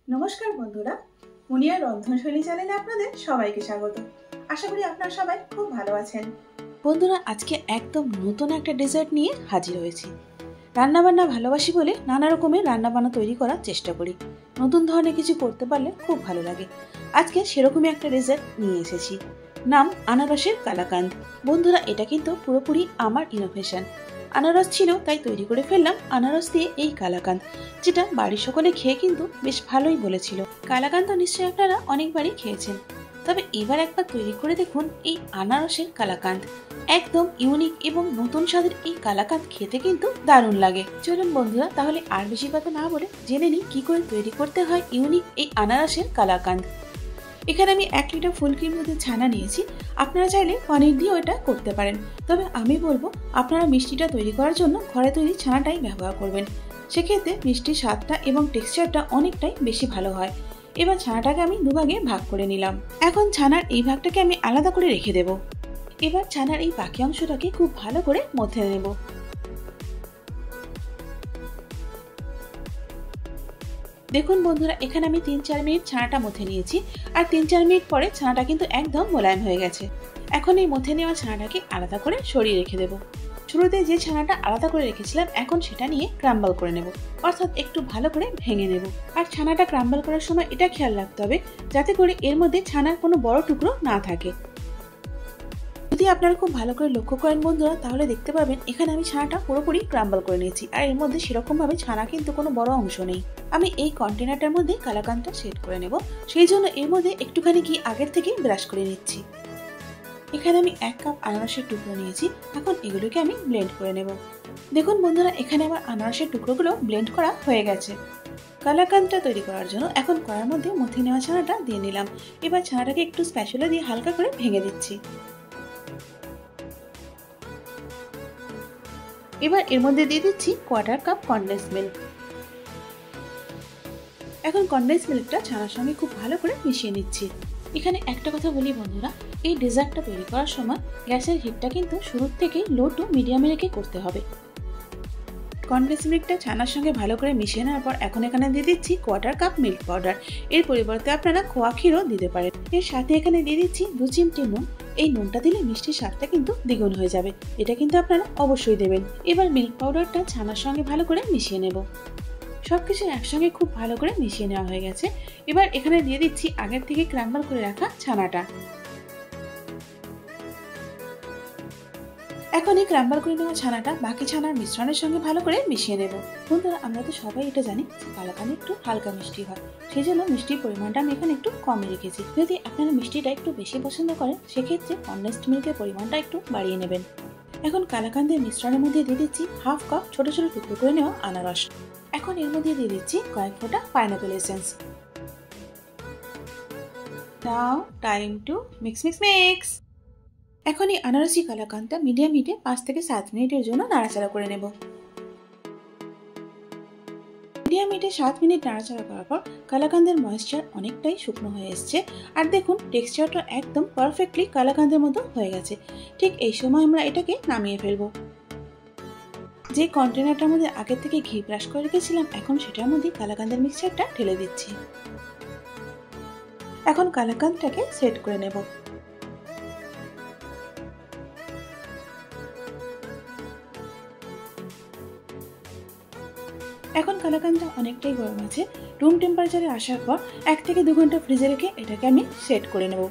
নমস্কার বন্ধুরা, মুনিয়ার রন্ধনশৈলী চ্যানেলে আপনাদের সবাইকে স্বাগত। আশা করি আপনারা সবাই খুব ভালো আছেন। বন্ধুরা, আজকে একদম নতুন একটা ডেজার্ট নিয়ে হাজির হয়েছি। রান্নাবান্না ভালোবাসি বলে নানা রকমের রান্নাবান্না তৈরি করার চেষ্টা করি। নতুন ধরনের কিছু করতে পারলে খুব ভালো লাগে। আজকে সেরকমই একটা ডেজার্ট নিয়ে এসেছি, নাম আনারসের কালাকাঁদ। বন্ধুরা, এটা কিন্তু পুরোপুরি আমার ইনোভেশন। আনারস ছিল তাই তৈরি করে ফেললাম আনারস দিয়ে এই কালাকাঁদ, যেটা বাড়ির সকলে খেয়ে কিন্তু বেশ ভালোই বলেছিল। কালাকাঁদ নিশ্চয়ই আপনারা অনেকবারই খেয়েছেন, তবে এবার একবার তৈরি করে দেখুন এই আনারসের কালাকাঁদ। একদম ইউনিক এবং নতুন স্বাদের এই কালাকাঁদ খেতে কিন্তু দারুণ লাগে। চলুন বন্ধুরা, তাহলে আর বেশি কথা না বলে জেনে নিই কি করে তৈরি করতে হয় ইউনিক এই আনারসের কালাকাঁদ। এখানে আমি 1 লিটার ফুল ক্রিম দুধের ছানা নিয়েছি। আপনারা চাইলে পনির দিয়েও এটা করতে পারেন, তবে আমি বলবো আপনারা মিষ্টিটা তৈরি করার জন্য ঘরে তৈরি ছানাটাই ব্যবহার করবেন। সেক্ষেত্রে মিষ্টির স্বাদটা এবং টেক্সচারটা অনেকটাই বেশি ভালো হয়। এবার ছানাটাকে আমি দুভাগে ভাগ করে নিলাম। এখন ছানার এই ভাগটাকে আমি আলাদা করে রেখে দেব। এবার ছানার এই বাকি অংশটাকে খুব ভালো করে মথে নেব। দেখুন বন্ধুরা, এখানে আমি 3-4 মিনিট ছানাটা মথে নিয়েছি, আর 3-4 মিনিট পরে ছানাটা কিন্তু একদম মোলায়েম হয়ে গেছে। এখন এই মথে নেওয়া ছানাটাকে আলাদা করে সরিয়ে রেখে দেব। শুরুতে যে ছানাটা আলাদা করে রেখেছিলাম, এখন সেটা নিয়ে ক্রাম্বল করে নেব, অর্থাৎ একটু ভালো করে ভেঙে নেব। আর ছানাটা ক্রাম্বল করার সময় এটা খেয়াল রাখতে হবে যাতে করে এর মধ্যে ছানার কোনো বড় টুকরো না থাকে। যদি আপনারা খুব ভালো করে লক্ষ্য করেন বন্ধুরা, তাহলে দেখতে পাবেন এখানে আমি ছানাটা পুরোপুরি ক্রাম্বল করে নিয়েছি, আর এর মধ্যে সেরকম ভাবে ছানা কিন্তু কোনো বড় অংশ নেই। আমি এই কন্টেনারটার মধ্যে কালাকাঁদটা সেট করে নেব, সেই জন্য এর মধ্যে একটুখানি ঘি আগের থেকে ব্রাশ করে নিচ্ছি। এখানে আমি 1 কাপ আনারসের টুকরো নিয়েছি। এখন এগুলোকে আমি ব্লেন্ড করে নেব। দেখুন বন্ধুরা, এখানে আমার আনারসের টুকরোগুলো ব্লেন্ড করা হয়ে গেছে। কালাকাঁদটা তৈরি করার জন্য এখন কড়াইয়ের মধ্যে মথে নেওয়া ছানাটা দিয়ে নিলাম। এবার ছানাটাকে একটু স্প্যাচুলা দিয়ে হালকা করে ভেঙে দিচ্ছি। এবার এর মধ্যে দিয়ে দিচ্ছি 1/4 কাপ কনডেন্স মিল্ক। এখন কনডেন্স মিল্কটা ছানার সঙ্গে খুব ভালো করে মিশিয়ে নিচ্ছি। এখানে একটা কথা বলি বন্ধুরা, এই ডেজার্টটা তৈরি করার সময় গ্যাসের হিটটা কিন্তু শুরুর থেকেই লো টু মিডিয়ামে রেখে করতে হবে। কনডেন্স মিল্কটা ছানার সঙ্গে ভালো করে মিশিয়ে নেওয়ার পর এখন এখানে দিয়ে দিচ্ছি 1/4 কাপ মিল্ক পাউডার। এর পরিবর্তে আপনারা খোয়া ক্ষীরও দিতে পারেন। এর সাথে এখানে দিয়ে দিচ্ছি 2 চিমটি নুন। এই নুনটা দিলে মিষ্টির স্বাদটা কিন্তু দ্বিগুণ হয়ে যাবে, এটা কিন্তু আপনারা অবশ্যই দেবেন। এবার মিল্ক পাউডারটা ছানার সঙ্গে ভালো করে মিশিয়ে নেব। সবকিছু একসঙ্গে খুব ভালো করে মিশিয়ে নেওয়া হয়ে গেছে। এবার এখানে দিয়ে দিচ্ছি আগের থেকে ক্রাম্বল করে রাখা ছানাটা। এখন এই ক্রাম্বল করে নেওয়া ছানাটা বাকি ছানার মিশ্রণের সঙ্গে ভালো করে মিশিয়ে নেব। বন্ধুরা, আমরা তো সবাই এটা জানি যে কালাকাঁদ একটু হালকা মিষ্টি হয়, সেই জন্য মিষ্টির পরিমাণটা আমি এখানে একটু কমই রেখেছি। যদি আপনারা মিষ্টিটা একটু বেশি পছন্দ করেন, সেক্ষেত্রে কনডেন্সড মিল্কের পরিমাণটা একটু বাড়িয়ে নেবেন। এখন কালাকাঁদের মিশ্রণের মধ্যে দিয়ে দিচ্ছি 1/2 কাপ ছোট ছোট টুকরো করে নেওয়া আনারস। এখন এর মধ্যে দিয়ে দিচ্ছি কয়েক ফোঁটা pineapple essence. Now time to mix mix mix. এখন এই আনারসি কালাকাঁদটা মিডিয়াম হিটে 5 থেকে 7 মিনিটের জন্য নাড়াচাড়া করে নেব। মিডিয়াম হিটে 7 মিনিট নাড়াচাড়া করার পর কালাকাঁদের ময়েশ্চার অনেকটাই শুকনো হয়ে এসছে, আর দেখুন টেক্সচারটা একদম পারফেক্টলি কালাকাঁদের মতো হয়ে গেছে। ঠিক এই সময় আমরা এটাকে নামিয়ে ফেলবো। যে কন্টেনারটার মধ্যে আগে থেকে ঘি ব্রাশ করে রেখেছিলাম, এখন সেটার মধ্যে কালাকাঁদের মিক্সচারটা ঢেলে দিচ্ছি। এখন কালাকাঁদটাকে সেট করে নেব। এখন কালাকাঁদটা অনেকটাই গরম আছে। রুম টেম্পারেচারে আসার পর 1 থেকে 2 ঘন্টা ফ্রিজে রেখে এটাকে আমি সেট করে নেব।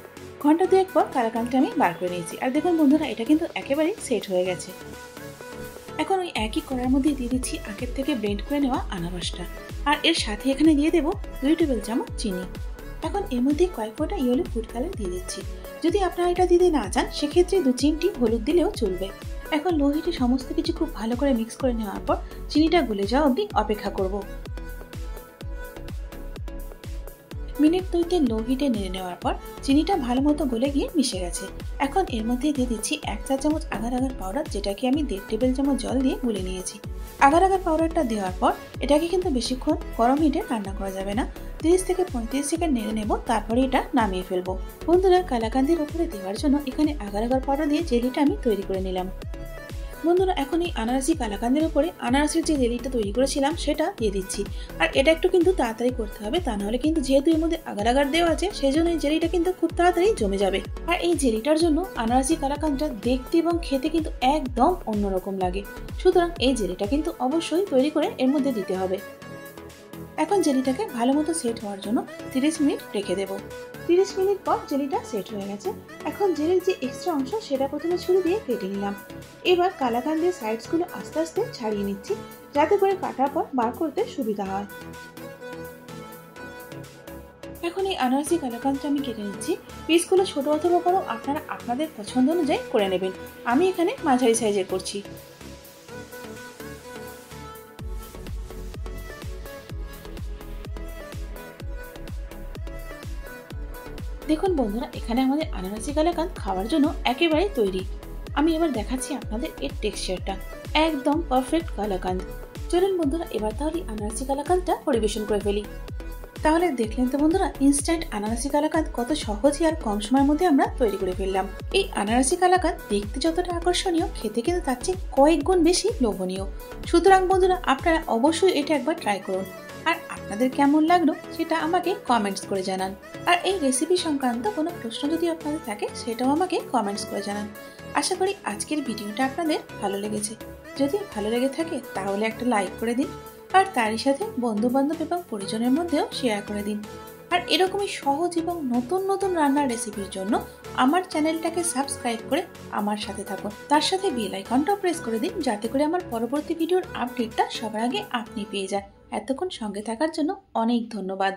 ঘন্টা 2 পর কালাকাঁদটা আমি বার করে নিয়েছি, আর দেখুন বন্ধুরা, এটা কিন্তু একেবারেই সেট হয়ে গেছে। এখন ওই একই কড়াইয়ের মধ্যে দিয়ে দিচ্ছি আগের থেকে ব্লেন্ড করে নেওয়া আনারসটা, আর এর সাথে এখানে দিয়ে দেবো 2 টেবিল চামচ চিনি। এখন এর মধ্যে কয়েক ফোঁটা ইয়েলো ফুড কালার দিয়ে দিচ্ছি। যদি আপনারা এটা দিতে না চান, সেক্ষেত্রে 2 চিমটি হলুদ দিলেও চলবে। এখন লো হিটে সমস্ত কিছু খুব ভালো করে মিক্স করে নেওয়ার পর চিনিটা গলে যাওয়া অবধি অপেক্ষা করব। মিনিট 2 লো হিটে নেড়ে নেওয়ার পর চিনিটা ভালো মতো গলে গিয়ে মিশে গেছে। এখন এর মধ্যে দিয়ে দিচ্ছি 1 চা চামচ আগার আগার পাউডার, যেটাকে আমি 1.5 টেবিল চামচ জল দিয়ে গুলে নিয়েছি। আগার আগার পাউডারটা দেওয়ার পর এটাকে কিন্তু বেশিক্ষণ গরম হিটে রান্না করা যাবে না। 30 থেকে 35 সেকেন্ড নেড়ে নেব, তারপরে এটা নামিয়ে ফেলবো। বন্ধুরা, কালাকাঁদের উপরে দেওয়ার জন্য এখানে আগার আগার পাউডার দিয়ে জেলিটা আমি তৈরি করে নিলাম। বন্ধুরা এখন এই আনারসি কালাকান্দের উপরে আনারসের যে জেলিটা তৈরি করেছিলাম সেটা দিয়ে দিচ্ছি। আর এটা একটু কিন্তু তাড়াতাড়ি করতে হবে, তা নাহলে কিন্তু যেহেতু এর মধ্যে আগার আগার দেওয়া আছে সেই জন্য এই জেলিটা কিন্তু খুব তাড়াতাড়ি জমে যাবে। আর এই জেলিটার জন্য আনারসি কালাকান্দটা দেখতে এবং খেতে কিন্তু একদম অন্যরকম লাগে। সুতরাং এই জেলিটা কিন্তু অবশ্যই তৈরি করে এর মধ্যে দিতে হবে। এখন জেলিটাকে ভালো মতো সেট হওয়ার জন্য 30 মিনিট রেখে দেব। 30 মিনিট পর জেলিটা সেট হয়ে গেছে। এখন জেলির যে এক্সট্রা অংশ সেটা প্রথমে ছুরি দিয়ে কেটে নিলাম। এবার কালাকান্দের সাইডসগুলো আস্তে আস্তে ছাড়িয়ে নিচ্ছি, যাতে করে কাটার পর বার করতে সুবিধা হয়। এখন এই আনারসি কালাকান্দটা আমি কেটে নিচ্ছি। পিসগুলো ছোট অথবা বড় আপনারা আপনাদের পছন্দ অনুযায়ী করে নেবেন। আমি এখানে মাঝারি সাইজের করছি। দেখুন বন্ধুরা, এখানে আমাদের আনারসি কালাকান্দ খাওয়ার জন্য একেবারে তৈরি। আমি এবার দেখাচ্ছি আপনাদের এর টেক্সচারটা, একদম পারফেক্ট কালাকান্দ। চলুন বন্ধুরা, এবার তাহলে আনারসি কালাকান্দটা পরিবেশন করে ফেলি। তাহলে দেখলেন তো বন্ধুরা, ইনস্ট্যান্ট আনারসি কালাকান্দ কত সহজে আর কম সময়ের মধ্যে আমরা তৈরি করে ফেললাম। এই আনারসি কালাকান্দ দেখতে যতটা আকর্ষণীয়, খেতে কিন্তু তার চেয়ে কয়েক গুণ বেশি লোভনীয়। সুতরাং বন্ধুরা, আপনারা অবশ্যই এটা একবার ট্রাই করুন। আর আপনাদের কেমন লাগলো সেটা আমাকে কমেন্টস করে জানান। আর এই রেসিপি সংক্রান্ত কোনো প্রশ্ন যদি আপনাদের থাকে সেটাও আমাকে কমেন্টস করে জানান। আশা করি আজকের ভিডিওটা আপনাদের ভালো লেগেছে। যদি ভালো লেগে থাকে তাহলে একটা লাইক করে দিন, আর তারই সাথে বন্ধু বান্ধব এবং পরিজনের মধ্যেও শেয়ার করে দিন। আর এরকমই সহজ এবং নতুন নতুন রান্নার রেসিপির জন্য আমার চ্যানেলটাকে সাবস্ক্রাইব করে আমার সাথে থাকুন। তার সাথে বেল আইকনটাও প্রেস করে দিন, যাতে করে আমার পরবর্তী ভিডিওর আপডেটটা সবার আগে আপনি পেয়ে যান। এতক্ষণ সঙ্গে থাকার জন্য অনেক ধন্যবাদ।